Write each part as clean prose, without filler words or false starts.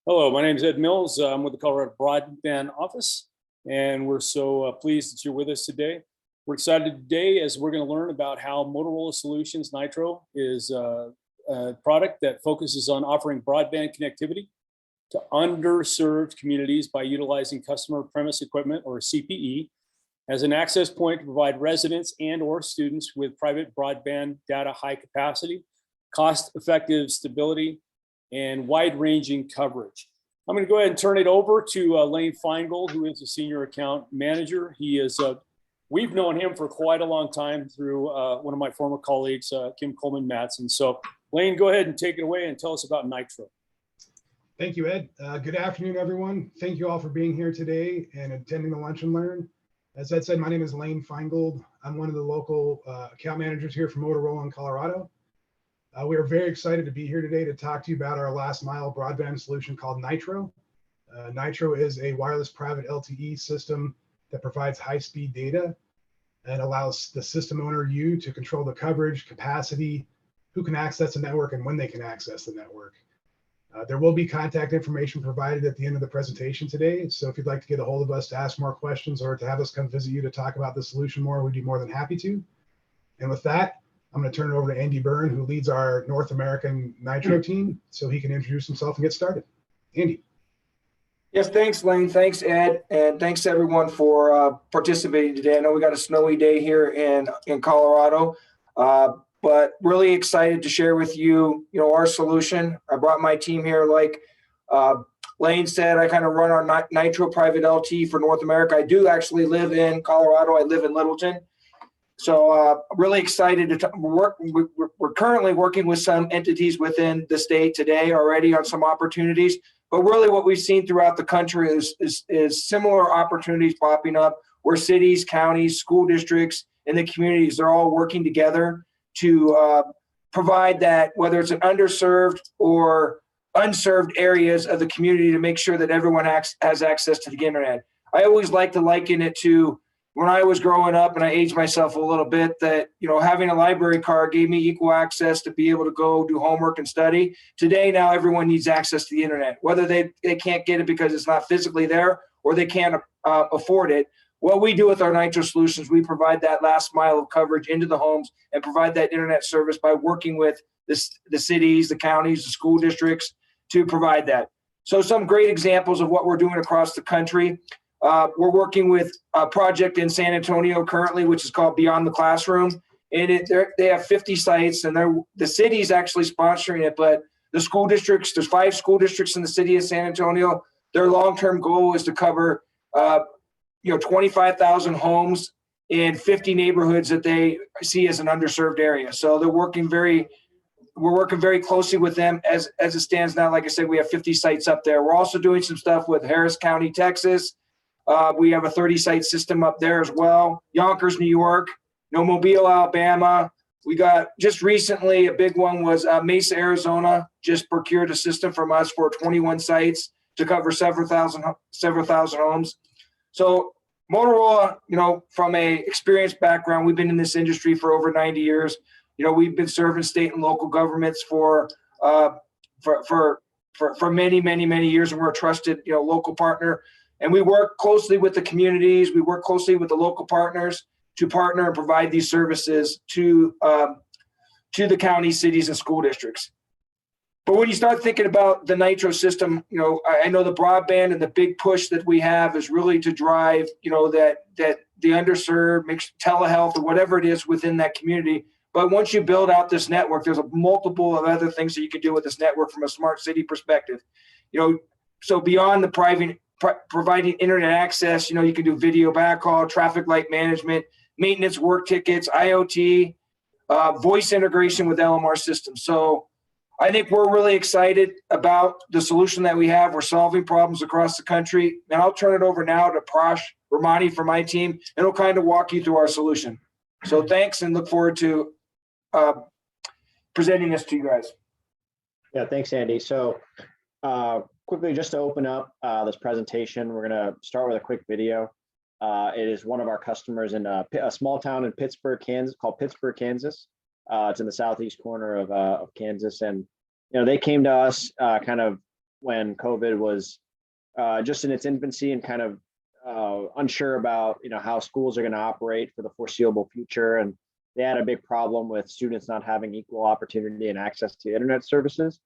Hello, my name is Ed Mills. I'm with the Colorado Broadband Office, and we're so pleased that you're with us today. We're excited today as we're going to learn about how Motorola Solutions Nitro is a product that focuses on offering broadband connectivity to underserved communities by utilizing customer premise equipment, or CPE, as an access point to provide residents and/or students with private broadband data high capacity, cost-effective stability, and wide-ranging coverage. I'm going to go ahead and turn it over to Lane Feingold, who is a senior account manager. He is, we've known him for quite a long time through one of my former colleagues, Kim Coleman-Matson. So Lane, go ahead and take it away and tell us about Nitro. Thank you, Ed. Good afternoon, everyone. Thank you all for being here today and attending the Lunch and Learn. As Ed said, my name is Lane Feingold. I'm one of the local account managers here for Motorola in Colorado. We are very excited to be here today to talk to you about our last mile broadband solution called Nitro. Nitro is a wireless private LTE system that provides high-speed data and allows the system owner, you, to control the coverage, capacity, who can access the network, and when they can access the network. There will be contact information provided at the end of the presentation today. So if you'd like to get a hold of us to ask more questions or to have us come visit you to talk about the solution more, we'd be more than happy to. And with that, I'm going to turn it over to Byrne, who leads our North American Nitro team, so he can introduce himself and get started. Andy. Yes, thanks, Lane. Thanks, Ed. And thanks, everyone, for participating today. I know we got a snowy day here in Colorado, but really excited to share with you, our solution. I brought my team here. Like Lane said, I kind of run our Nitro Private LTE for North America. I do actually live in Colorado. I live in Littleton. So really excited to work. We're currently working with some entities within the state today already on some opportunities. But really what we've seen throughout the country is similar opportunities popping up where cities, counties, school districts, and the communities are all working together to provide that, whether it's an underserved or unserved areas of the community, to make sure that everyone has access to the internet. I always like to liken it to when I was growing up, and I aged myself a little bit, that having a library card gave me equal access to be able to go do homework and study. Today, now everyone needs access to the internet, whether they can't get it because it's not physically there or they can't afford it. What we do with our Nitro solutions, we provide that last mile of coverage into the homes and provide that internet service by working with the cities, the counties, the school districts to provide that. So some great examples of what we're doing across the country. We're working with a project in San Antonio currently, which is called Beyond the Classroom. And they have 50 sites, and the city's actually sponsoring it, but the school districts, there's 5 school districts in the city of San Antonio. Their long-term goal is to cover 25,000 homes in 50 neighborhoods that they see as an underserved area. So we're working very closely with them as it stands now. Like I said, we have 50 sites up there. We're also doing some stuff with Harris County, Texas. We have a 30-site system up there as well. Yonkers, New York, Mobile, Alabama. We got just recently a big one was Mesa, Arizona, just procured a system from us for 21 sites to cover several thousand homes. So Motorola, from a experienced background, we've been in this industry for over 90 years. We've been serving state and local governments for many, many, many years, and we're a trusted, local partner. And we work closely with the communities. We work closely with the local partners to partner and provide these services to the county, cities, and school districts. But when you start thinking about the Nitro system, I know the broadband and the big push that we have is really to drive, that the underserved, mixed telehealth, or whatever it is within that community. But once you build out this network, there's a multiple of other things that you can do with this network from a smart city perspective. So beyond the providing internet access, you can do video backhaul, traffic light management, maintenance work tickets, IoT, voice integration with LMR systems. So I think we're really excited about the solution that we have. We're solving problems across the country. And I'll turn it over now to Prash, Ramani from my team, and he'll kind of walk you through our solution. So thanks, and look forward to presenting this to you guys. Yeah, thanks, Andy. So quickly, just to open up this presentation, we're going to start with a quick video. It is one of our customers in a small town in Pittsburgh, Kansas, called Pittsburgh, Kansas. It's in the southeast corner of Kansas, and they came to us kind of when COVID was just in its infancy and kind of unsure about how schools are going to operate for the foreseeable future, and they had a big problem with students not having equal opportunity and access to internet services.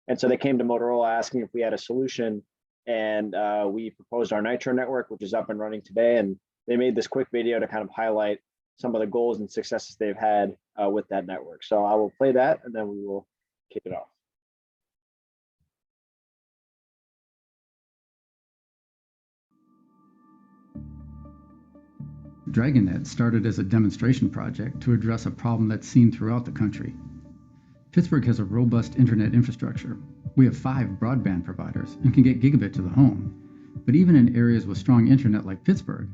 And so they came to Motorola asking if we had a solution, and we proposed our Nitro network, which is up and running today. And they made this quick video to kind of highlight some of the goals and successes they've had with that network. So I will play that, and then we will kick it off. Dragonnet started as a demonstration project to address a problem that's seen throughout the country. Pittsburgh has a robust internet infrastructure. We have 5 broadband providers and can get gigabit to the home. But even in areas with strong internet like Pittsburgh,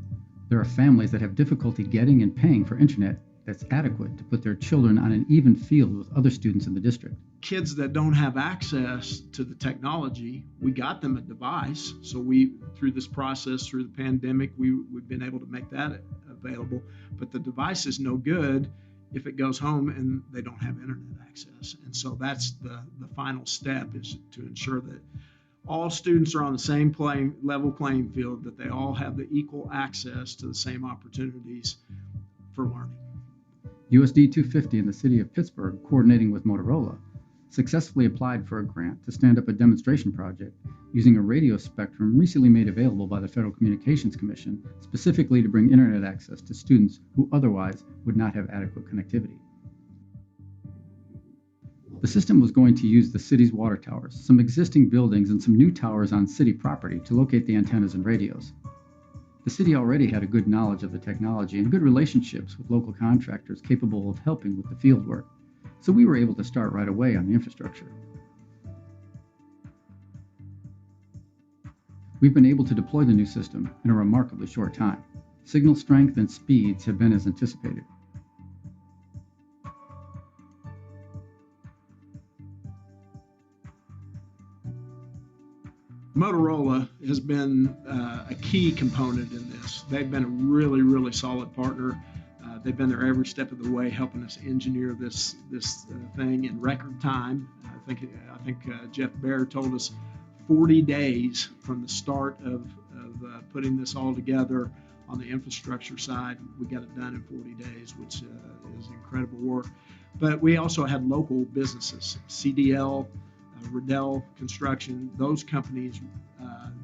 there are families that have difficulty getting and paying for internet that's adequate to put their children on an even field with other students in the district. Kids that don't have access to the technology, we got them a device. So we, through this process, through the pandemic, we've been able to make that available. But the device is no good if it goes home and they don't have internet access. And so that's the final step, is to ensure that all students are on the same level playing field, that they all have the equal access to the same opportunities for learning. USD 250 in the city of Pittsburgh, coordinating with Motorola, successfully applied for a grant to stand up a demonstration project using a radio spectrum recently made available by the Federal Communications Commission, specifically to bring internet access to students who otherwise would not have adequate connectivity. The system was going to use the city's water towers, some existing buildings, and some new towers on city property to locate the antennas and radios. The city already had a good knowledge of the technology and good relationships with local contractors capable of helping with the field work, so we were able to start right away on the infrastructure. We've been able to deploy the new system in a remarkably short time. Signal strength and speeds have been as anticipated. Motorola has been a key component in this. They've been a really, really solid partner. They've been there every step of the way, helping us engineer this thing in record time. I think Jeff Bear told us 40 days from the start of putting this all together on the infrastructure side. We got it done in 40 days, which is incredible work. But we also had local businesses, CDL, Riddell Construction. Those companies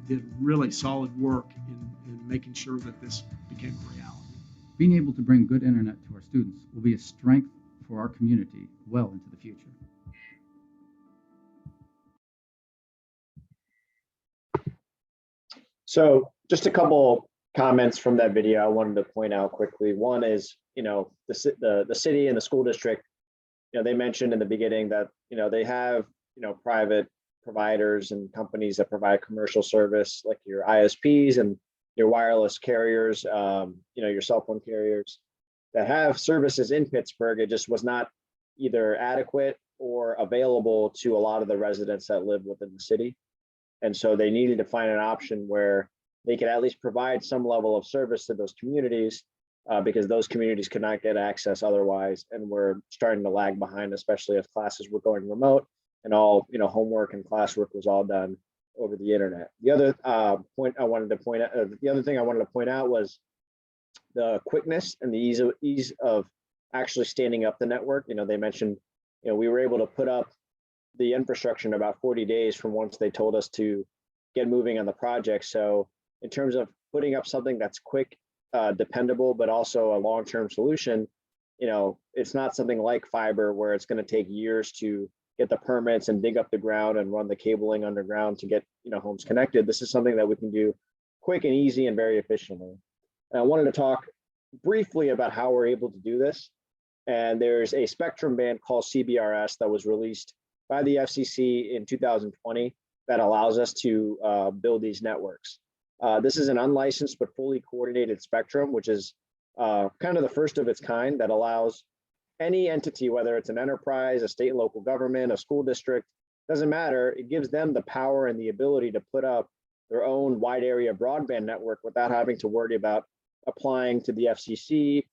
did really solid work in making sure that this became a reality. Being able to bring good internet to our students will be a strength for our community well into the future. So just a couple comments from that video I wanted to point out quickly. One is, the city and the school district, they mentioned in the beginning that, they have, private providers and companies that provide commercial service, like your ISPs and your wireless carriers, your cell phone carriers that have services in Pittsburgh. It just was not either adequate or available to a lot of the residents that live within the city. And so they needed to find an option where they could at least provide some level of service to those communities, because those communities could not get access otherwise, and were starting to lag behind, especially as classes were going remote and all homework and classwork was all done over the internet. The other thing I wanted to point out was the quickness and the ease of actually standing up the network. They mentioned, we were able to put up the infrastructure in about 40 days from once they told us to get moving on the project. So in terms of putting up something that's quick, dependable, but also a long-term solution, it's not something like fiber where it's going to take years to get the permits and dig up the ground and run the cabling underground to get homes connected. This is something that we can do quick and easy and very efficiently. And I wanted to talk briefly about how we're able to do this. And there's a spectrum band called CBRS that was released by the FCC in 2020 that allows us to build these networks. This is an unlicensed but fully coordinated spectrum, which is kind of the first of its kind, that allows any entity, whether it's an enterprise, a state and local government, a school district, doesn't matter. It gives them the power and the ability to put up their own wide area broadband network without having to worry about applying to the FCC,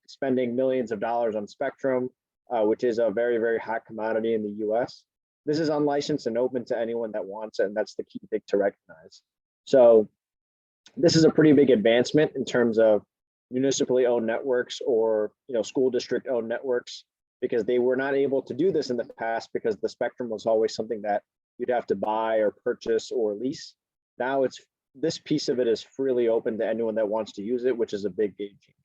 spending millions of dollars on spectrum, which is a very, very hot commodity in the US. This is unlicensed and open to anyone that wants it, and that's the key thing to recognize. So this is a pretty big advancement in terms of municipally owned networks or school district owned networks, because they were not able to do this in the past because the spectrum was always something that you'd have to buy or purchase or lease. Now this piece of it is freely open to anyone that wants to use it, which is a big game changer.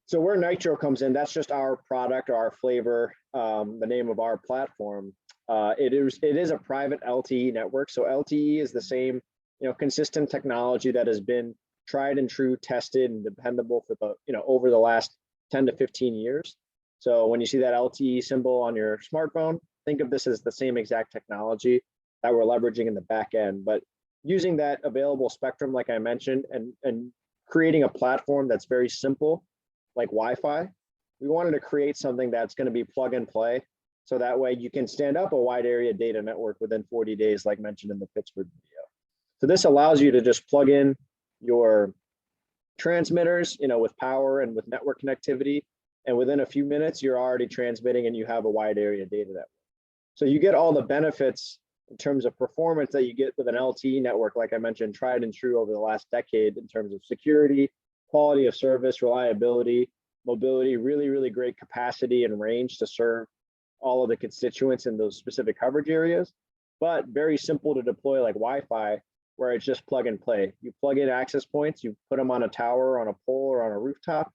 So where Nitro comes in, that's just our product or our flavor, the name of our platform. It is a private LTE network. So LTE is the same, consistent technology that has been tried and true, tested and dependable for the, over the last 10 to 15 years. So when you see that LTE symbol on your smartphone, think of this as the same exact technology that we're leveraging in the back end, but using that available spectrum, like I mentioned, and creating a platform that's very simple, like Wi-Fi. We wanted to create something that's going to be plug and play. So that way you can stand up a wide area data network within 40 days, like mentioned in the Pittsburgh video. So this allows you to just plug in your transmitters, with power and with network connectivity. And within a few minutes, you're already transmitting and you have a wide area data network. So you get all the benefits in terms of performance that you get with an LTE network, like I mentioned, tried and true over the last decade in terms of security, quality of service, reliability, mobility, really, really great capacity and range to serve all of the constituents in those specific coverage areas, but very simple to deploy like Wi-Fi, where it's just plug and play. You plug in access points, you put them on a tower, on a pole, or on a rooftop,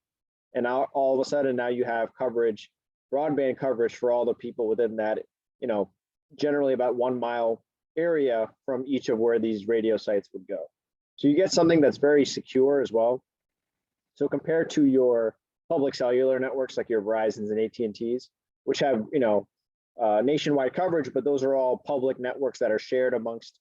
and now all of a sudden now you have coverage, broadband coverage for all the people within that, generally about 1 mile area from each of where these radio sites would go. So you get something that's very secure as well. So compared to your public cellular networks like your Verizons and AT&Ts, which have nationwide coverage, but those are all public networks that are shared amongst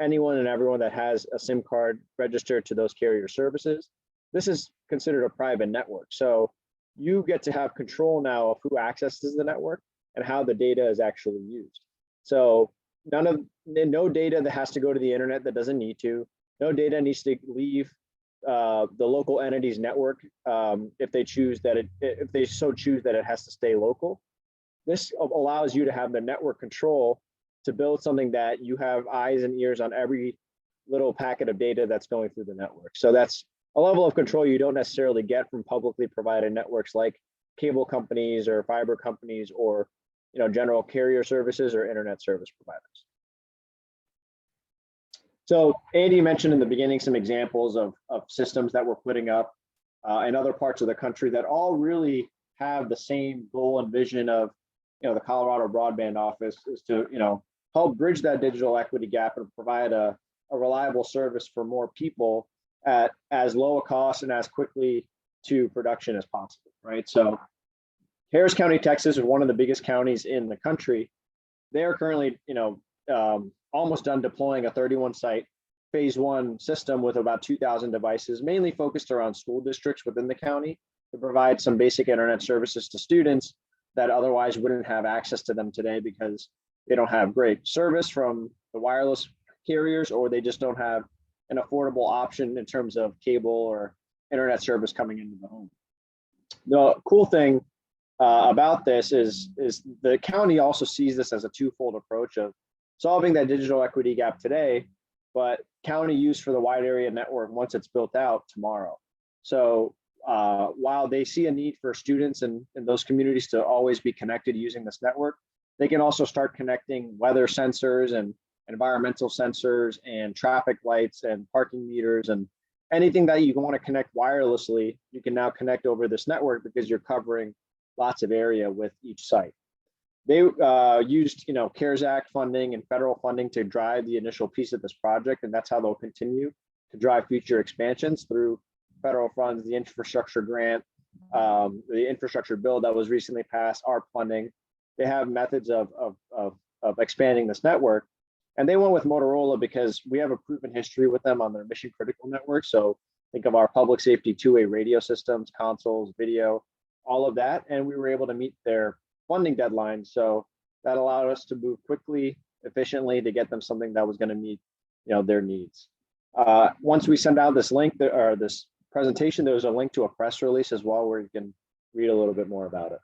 anyone and everyone that has a SIM card registered to those carrier services. This is considered a private network. So you get to have control now of who accesses the network and how the data is actually used. So no data that has to go to the internet that doesn't need to. No data needs to leave the local entity's network if they choose that if they so choose that it has to stay local. This allows you to have the network control to build something that you have eyes and ears on every little packet of data that's going through the network. So that's a level of control you don't necessarily get from publicly provided networks like cable companies or fiber companies or general carrier services or internet service providers. So Andy mentioned in the beginning some examples of systems that we're putting up in other parts of the country that all really have the same goal and vision of the Colorado Broadband Office is to help bridge that digital equity gap and provide a reliable service for more people at as low a cost and as quickly to production as possible, right? So Harris County, Texas is one of the biggest counties in the country. They're currently, almost done deploying a 31 site phase 1 system with about 2,000 devices, mainly focused around school districts within the county to provide some basic internet services to students that otherwise wouldn't have access to them today because they don't have great service from the wireless carriers, or they just don't have an affordable option in terms of cable or internet service coming into the home. The cool thing about this is the county also sees this as a twofold approach of solving that digital equity gap today, but county use for the wide area network once it's built out tomorrow. So while they see a need for students in those communities to always be connected using this network, they can also start connecting weather sensors and environmental sensors and traffic lights and parking meters and anything that you want to connect wirelessly, you can now connect over this network because you're covering lots of area with each site. They used, CARES Act funding and federal funding to drive the initial piece of this project, and that's how they'll continue to drive future expansions through federal funds, the infrastructure grant, the infrastructure bill that was recently passed, ARP funding. They have methods of expanding this network, and they went with Motorola because we have a proven history with them on their mission critical network. So think of our public safety two-way radio systems, consoles, video, all of that, and we were able to meet their funding deadline. So that allowed us to move quickly, efficiently to get them something that was going to meet, their needs. Once we send out this link or this presentation, there's a link to a press release as well where you can read a little bit more about it.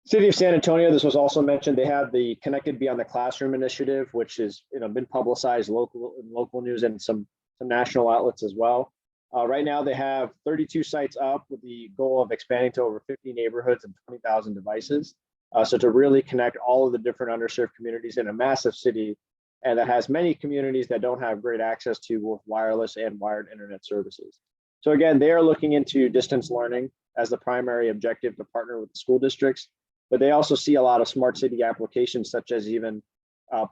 City of San Antonio, this was also mentioned, they have the Connected Beyond the Classroom initiative, which has been publicized in local news and some national outlets as well. Right now, they have 32 sites up with the goal of expanding to over 50 neighborhoods and 20,000 devices. So to really connect all of the different underserved communities in a massive city, and that has many communities that don't have great access to both wireless and wired internet services. So again, they are looking into distance learning as the primary objective to partner with the school districts, but they also see a lot of smart city applications, such as even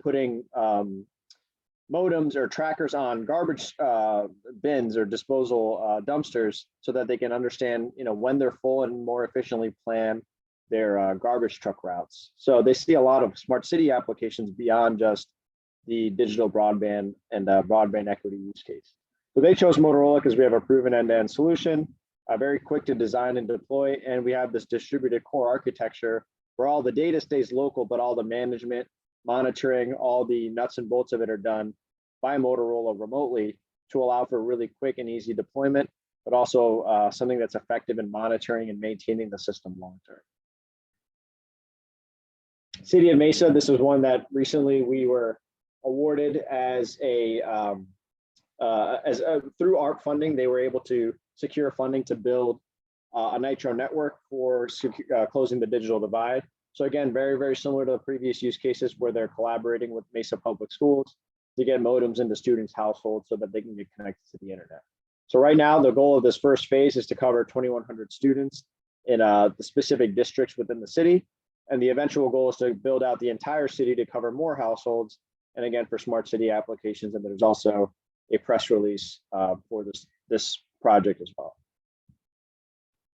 putting modems or trackers on garbage bins or disposal dumpsters, so that they can understand, when they're full and more efficiently plan their garbage truck routes. So they see a lot of smart city applications beyond just the digital broadband and broadband equity use case. So they chose Motorola because we have a proven end-to-end solution, very quick to design and deploy, and we have this distributed core architecture where all the data stays local, but all the management, monitoring, all the nuts and bolts of it are done by Motorola remotely to allow for really quick and easy deployment, but also something that's effective in monitoring and maintaining the system long-term. City of Mesa, this was one that recently we were awarded as through ARP funding. They were able to secure funding to build a Nitro network for closing the digital divide. So again, very, very similar to the previous use cases where they're collaborating with Mesa Public Schools to get modems into students' households so that they can get connected to the internet. So right now, the goal of this first phase is to cover 2,100 students in the specific districts within the city. And the eventual goal is to build out the entire city to cover more households. And again, for smart city applications. And there's also a press release for this project as well.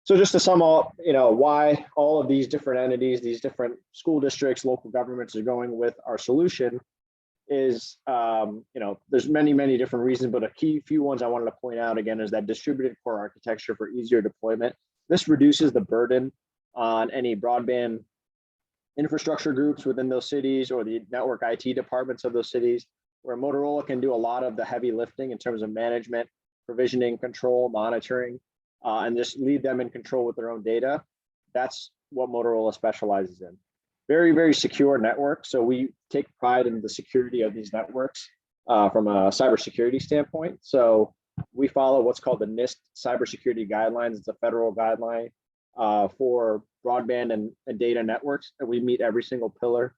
So just to sum up, why all of these different entities, these different school districts, local governments are going with our solution is, there's many, many different reasons, but a few ones I wanted to point out again is that distributed core architecture for easier deployment. This reduces the burden on any broadband infrastructure groups within those cities or the network IT departments of those cities, where Motorola can do a lot of the heavy lifting in terms of management, provisioning, control, monitoring, and just leave them in control with their own data. That's what Motorola specializes in. Very, very secure network. So we take pride in the security of these networks from a cybersecurity standpoint. So we follow what's called the NIST cybersecurity guidelines. It's a federal guideline for broadband and data networks, and we meet every single pillar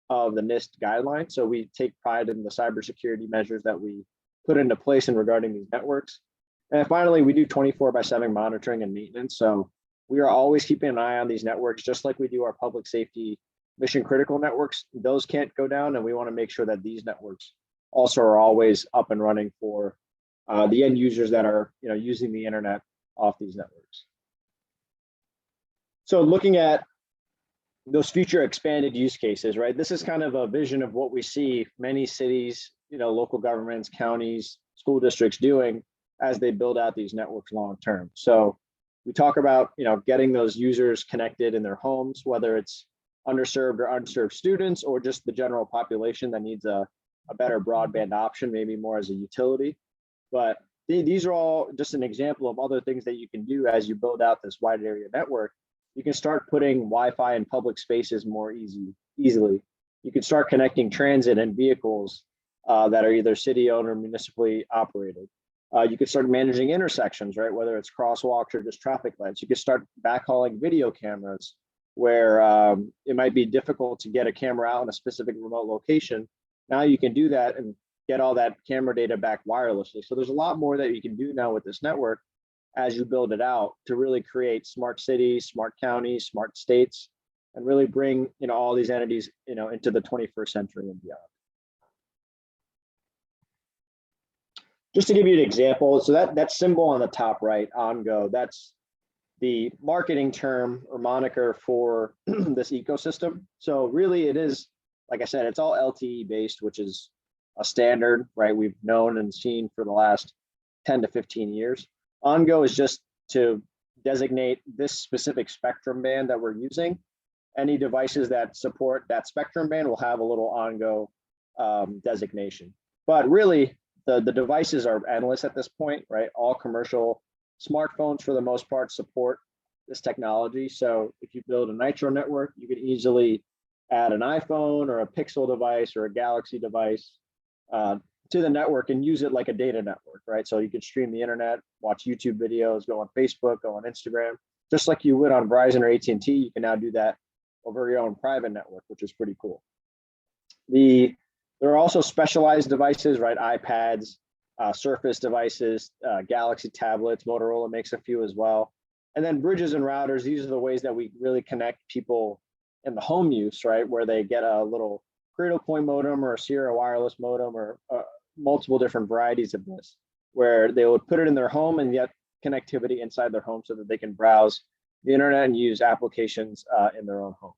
of the NIST guideline. So we take pride in the cybersecurity measures that we put into place in regarding these networks. And finally, we do 24/7 monitoring and maintenance. So we are always keeping an eye on these networks, just like we do our public safety mission critical networks. Those can't go down, and we want to make sure that these networks also are always up and running for the end users that are using the internet off these networks. So looking at those future expanded use cases, right? This is kind of a vision of what we see many cities, local governments, counties, school districts doing as they build out these networks long term. So we talk about, getting those users connected in their homes, whether it's underserved or unserved students or just the general population that needs a better broadband option, maybe more as a utility. But these are all just an example of other things that you can do as you build out this wide area network. You can start putting Wi-Fi in public spaces more easily. You can start connecting transit and vehicles that are either city-owned or municipally operated. You can start managing intersections, right? Whether it's crosswalks or just traffic lights. You can start backhauling video cameras where it might be difficult to get a camera out in a specific remote location. Now you can do that and get all that camera data back wirelessly. So there's a lot more that you can do now with this network as you build it out to really create smart cities, smart counties, smart states, and really bring all these entities into the 21st century and beyond. Just to give you an example, so that symbol on the top right, Ongo, that's the marketing term or moniker for this ecosystem. So really it is, like I said, it's all LTE based, which is a standard, right? We've known and seen for the last 10 to 15 years. Ongo is just to designate this specific spectrum band that we're using. Any devices that support that spectrum band will have a little Ongo designation. But really, the devices are endless at this point, right? All commercial smartphones, for the most part, support this technology. So if you build a Nitro network, you can easily add an iPhone or a Pixel device or a Galaxy device to the network and use it like a data network, right? So you can stream the internet, watch YouTube videos, go on Facebook, go on Instagram, just like you would on Verizon or AT&T. You can now do that over your own private network, which is pretty cool. There are also specialized devices, right? iPads, Surface devices, Galaxy tablets, Motorola makes a few as well. And then bridges and routers, these are the ways that we really connect people in the home use, right? Where they get a little Cradle Point modem or a Sierra wireless modem or multiple different varieties of this, where they would put it in their home and get connectivity inside their home so that they can browse the internet and use applications in their own homes.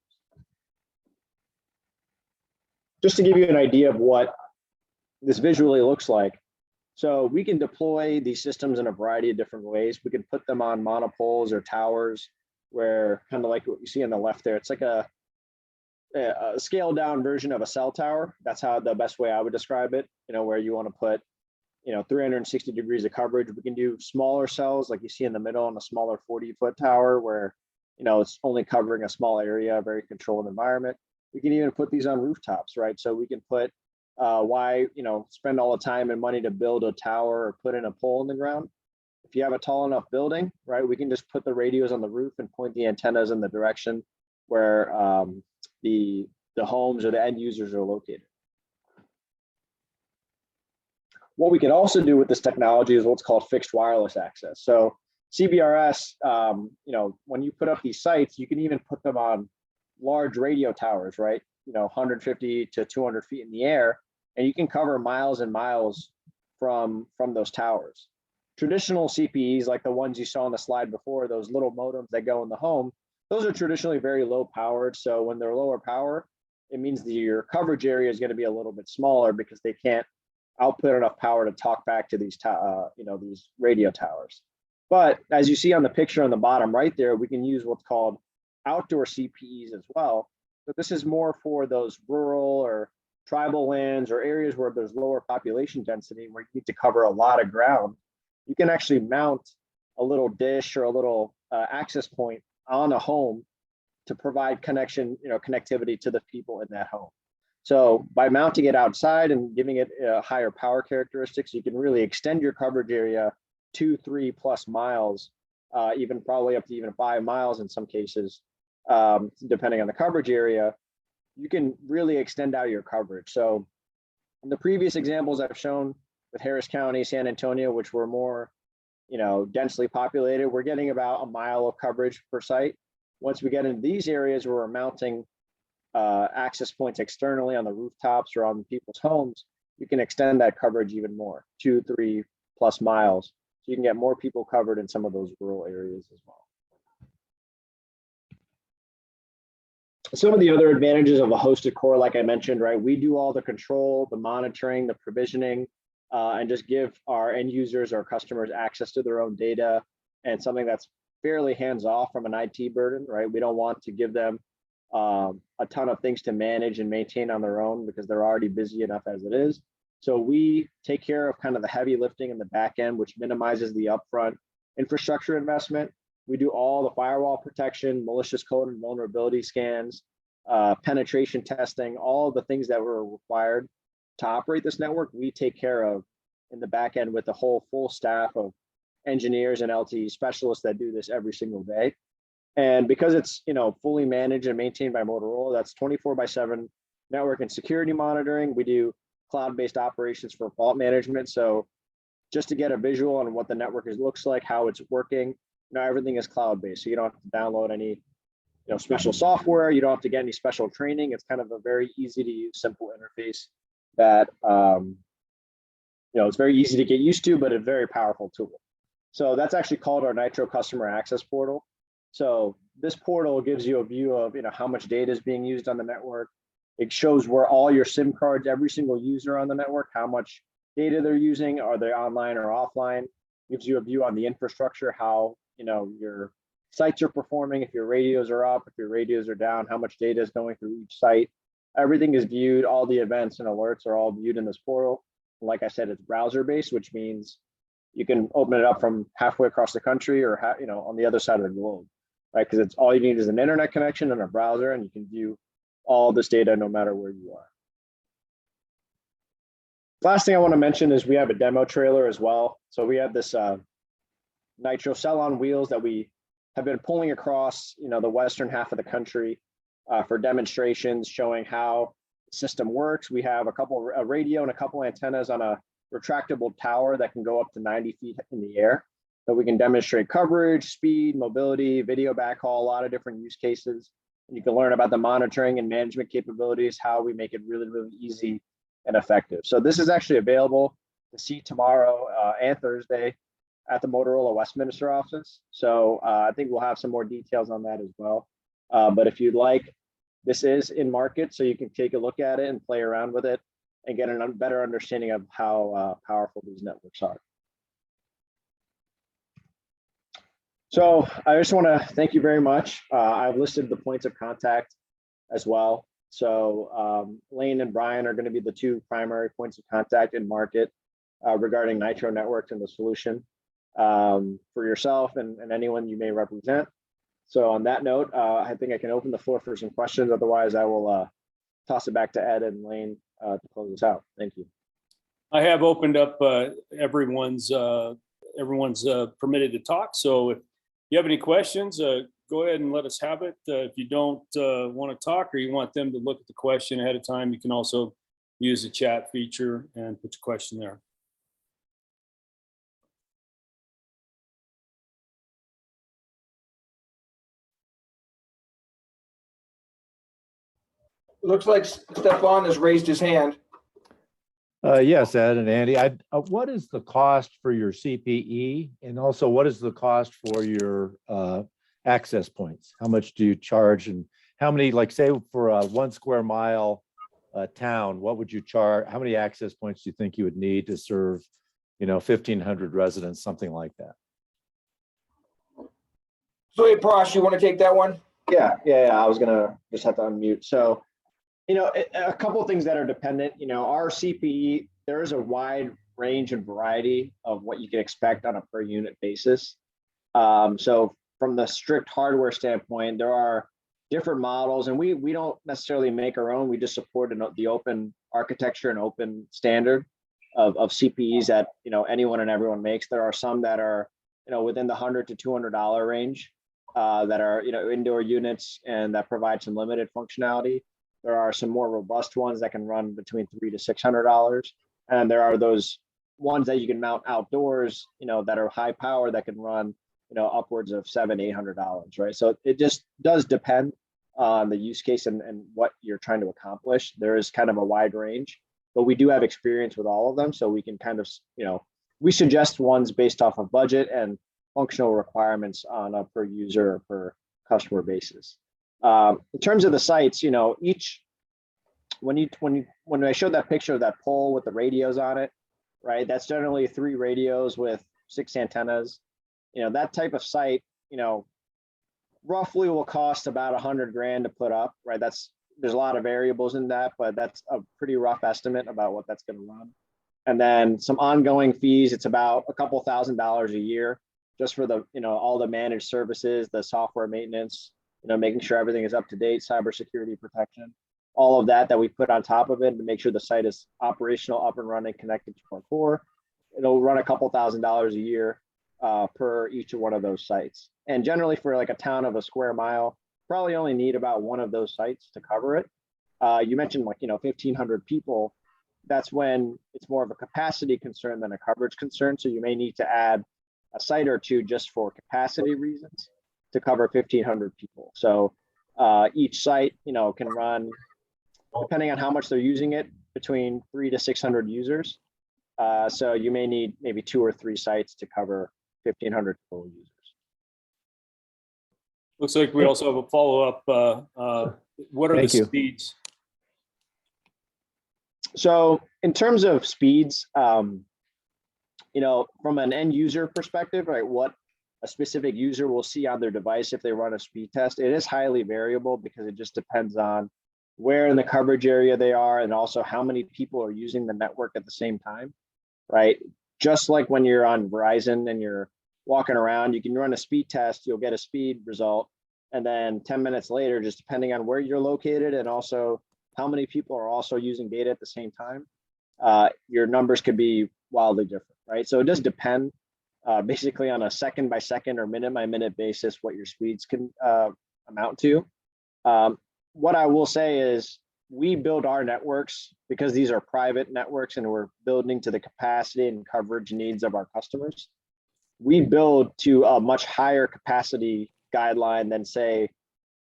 Just to give you an idea of what this visually looks like. So we can deploy these systems in a variety of different ways. We can put them on monopoles or towers where, kind of like what you see on the left there, it's like a scaled down version of a cell tower. That's how the best way I would describe it, where you want to put, 360 degrees of coverage. We can do smaller cells like you see in the middle on a smaller 40-foot tower where, it's only covering a small area, a very controlled environment. We can even put these on rooftops, right? So we can put, spend all the time and money to build a tower or put in a pole in the ground. If you have a tall enough building, right, we can just put the radios on the roof and point the antennas in the direction where the homes or the end users are located. What we can also do with this technology is what's called fixed wireless access. So CBRS, when you put up these sites, you can even put them on large radio towers, right? 150 to 200 feet in the air, and you can cover miles and miles from those towers. Traditional CPEs, like the ones you saw on the slide before, those little modems that go in the home, those are traditionally very low powered. So when they're lower power, it means that your coverage area is going to be a little bit smaller because they can't output enough power to talk back to these, these radio towers. But as you see on the picture on the bottom right there, we can use what's called outdoor CPEs as well. But this is more for those rural or tribal lands or areas where there's lower population density, where you need to cover a lot of ground. You can actually mount a little dish or a little access point on a home to provide connectivity to the people in that home. So by mounting it outside and giving it higher power characteristics, you can really extend your coverage area 2-3+ miles, even probably up to even 5 miles in some cases, depending on the coverage area. You can really extend out your coverage. So in the previous examples I've shown with Harris County, San Antonio, which were more, densely populated, we're getting about a mile of coverage per site. Once we get into these areas where we're mounting access points externally on the rooftops or on people's homes, you can extend that coverage even more, 2-3+ miles. So you can get more people covered in some of those rural areas as well. Some of the other advantages of a hosted core, like I mentioned, right? We do all the control, the monitoring, the provisioning, and just give our end users, our customers, access to their own data and something that's fairly hands-off from an IT burden, right? We don't want to give them a ton of things to manage and maintain on their own because they're already busy enough as it is. So we take care of kind of the heavy lifting in the back end, which minimizes the upfront infrastructure investment. We do all the firewall protection, malicious code and vulnerability scans, penetration testing, all the things that were required to operate this network. We take care of in the back end with the whole full staff of engineers and LTE specialists that do this every single day. And because it's fully managed and maintained by Motorola, that's 24/7 network and security monitoring. We do cloud-based operations for fault management. So just to get a visual on what the network looks like, how it's working, everything is cloud-based. So you don't have to download any special software. You don't have to get any special training. It's kind of a very easy to use, simple interface that it's very easy to get used to, but a very powerful tool. So that's actually called our Nitro Customer Access Portal. So this portal gives you a view of how much data is being used on the network. It shows where all your SIM cards, every single user on the network, how much data they're using, are they online or offline. Gives you a view on the infrastructure, how your sites are performing, if your radios are up, if your radios are down, how much data is going through each site. Everything is viewed, all the events and alerts are all viewed in this portal. Like I said, it's browser-based, which means you can open it up from halfway across the country or on the other side of the globe. right? Because it's all you need is an internet connection and a browser, and you can view all this data no matter where you are. Last thing I want to mention is we have a demo trailer as well. So we have this Nitro cell on wheels that we have been pulling across, the western half of the country for demonstrations showing how the system works. We have a radio and a couple antennas on a retractable tower that can go up to 90 feet in the air. So we can demonstrate coverage, speed, mobility, video backhaul, a lot of different use cases. And you can learn about the monitoring and management capabilities, how we make it really, really easy and effective. So this is actually available to see tomorrow and Thursday at the Motorola Westminster office. So I think we'll have some more details on that as well. But if you'd like, this is in market, so you can take a look at it and play around with it and get a better understanding of how powerful these networks are. So I just want to thank you very much. I've listed the points of contact as well. So Lane and Brian are going to be the two primary points of contact in market regarding Nitro networks and the solution for yourself and anyone you may represent. So on that note, I think I can open the floor for some questions. Otherwise, I will toss it back to Ed and Lane to close this out. Thank you. I have opened up everyone's permitted to talk. So if you have any questions, go ahead and let us have it. If you don't want to talk or you want them to look at the question ahead of time, you can also use the chat feature and put your question there. Looks like Stefan has raised his hand. Yes, Ed and Andy, what is the cost for your CPE? And also what is the cost for your access points? How much do you charge, and how many, like say for a 1 square mile town, what would you charge? How many access points do you think you would need to serve, 1,500 residents, something like that? So hey, Prash, you want to take that one? Yeah. I was gonna just have to unmute. So, a couple of things that are dependent. Our CPE, there is a wide range and variety of what you can expect on a per unit basis. So from the strict hardware standpoint, there are different models, and we don't necessarily make our own. We just support the open architecture and open standard of CPEs that anyone and everyone makes. There are some that are within the $100 to $200 range that are indoor units and that provide some limited functionality. There are some more robust ones that can run between $300 to $600, and there are those ones that you can mount outdoors, that are high power that can run, upwards of $700 to $800, right? So it just does depend on the use case and what you're trying to accomplish. There is kind of a wide range, but we do have experience with all of them, so we can kind of, we suggest ones based off of budget and functional requirements on a per user or per customer basis. In terms of the sites, when I showed that picture of that pole with the radios on it, right? That's generally 3 radios with 6 antennas. That type of site, roughly will cost about $100,000 to put up, right? There's a lot of variables in that, but that's a pretty rough estimate about what that's going to run. And then some ongoing fees. It's about a couple $1,000s a year just for the, all the managed services, the software maintenance, making sure everything is up to date, cybersecurity protection, all of that we put on top of it to make sure the site is operational, up and running, connected to our core. It'll run a couple $1,000s a year per each one of those sites. And generally for like a town of a square mile, probably only need about one of those sites to cover it. You mentioned 1,500 people. That's when it's more of a capacity concern than a coverage concern. So you may need to add a site or two just for capacity reasons to cover 1,500 people. So each site, can run, depending on how much they're using it, between 300 to 600 users. So you may need maybe 2 or 3 sites to cover 1,500 total users. Looks like we also have a follow-up. What are the speeds? So in terms of speeds, from an end user perspective, right, what a specific user will see on their device if they run a speed test, it is highly variable because it just depends on where in the coverage area they are and also how many people are using the network at the same time, right? Just like when you're on Verizon and you're walking around, you can run a speed test, you'll get a speed result, And then 10 minutes later, just depending on where you're located and also how many people are also using data at the same time, your numbers could be wildly different, right? So it does depend basically on a second by second or minute by minute basis what your speeds can amount to. What I will say is we build our networks because these are private networks and we're building to the capacity and coverage needs of our customers. We build to a much higher capacity guideline than, say,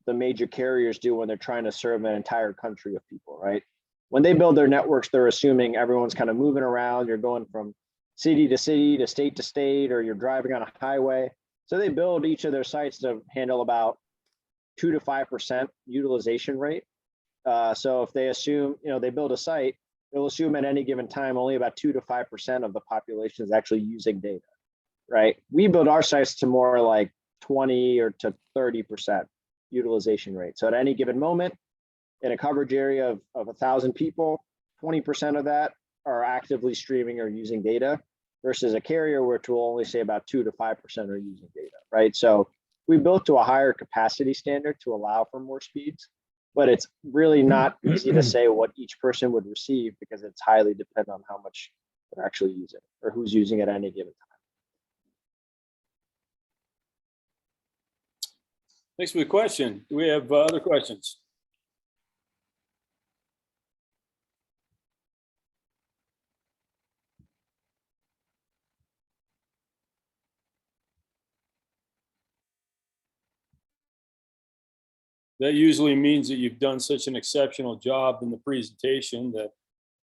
the major carriers do when they're trying to serve an entire country of people, right? When they build their networks, they're assuming everyone's kind of moving around. You're going from city to city, to state, or you're driving on a highway. So they build each of their sites to handle about 2 to 5% utilization rate. So if they assume, they build a site, they'll assume at any given time only about 2 to 5% of the population is actually using data, right? We build our sites to more like 20 or to 30% utilization rate. So at any given moment, in a coverage area of 1,000 people, 20% of that are actively streaming or using data, versus a carrier which will only say about 2 to 5% are using data, right? So we built to a higher capacity standard to allow for more speeds, but it's really not easy to say what each person would receive because it's highly dependent on how much they're actually using or who's using at any given time. Thanks for the question. Do we have other questions? That usually means that you've done such an exceptional job in the presentation that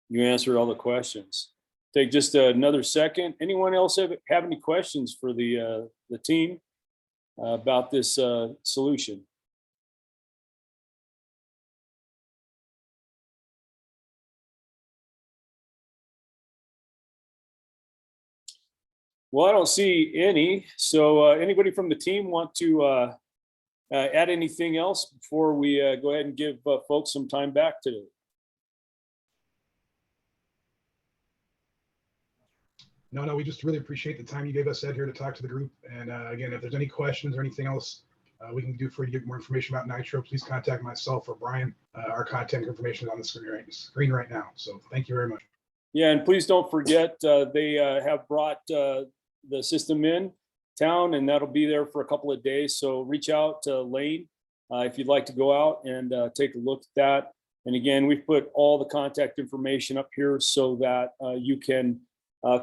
you answered all the questions. Take just another second. Anyone else have any questions for the team about this solution? Well, I don't see any. So anybody from the team want to add anything else before we go ahead and give folks some time back today? No, we just really appreciate the time you gave us, Ed, here to talk to the group. And again, if there's any questions or anything else we can do for you to get more information about Nitro, please contact myself or Brian. Our contact information is on the screen right now. So thank you very much. Yeah, and please don't forget, they have brought the system in town, and that'll be there for a couple of days. So reach out to Lane if you'd like to go out and take a look at that. And again, we've put all the contact information up here so that you can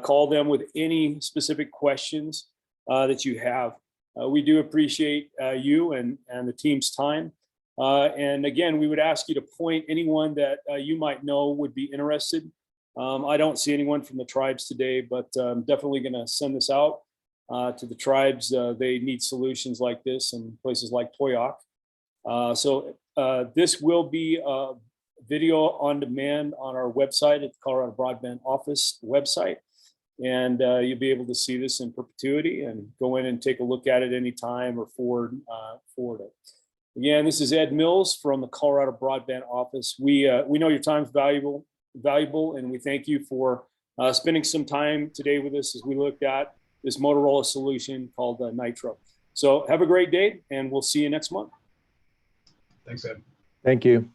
call them with any specific questions that you have. We do appreciate you and the team's time. And again, we would ask you to point anyone that you might know would be interested. I don't see anyone from the tribes today, but I'm definitely going to send this out to the tribes. They need solutions like this in places like Toyoak. So this will be video on demand on our website at the Colorado Broadband Office website. And you'll be able to see this in perpetuity and go in and take a look at it anytime or forward it. Again, this is Ed Mills from the Colorado Broadband Office. We know your time is valuable, and we thank you for spending some time today with us as we looked at this Motorola solution called Nitro. So have a great day, and we'll see you next month. Thanks, Ed. Thank you.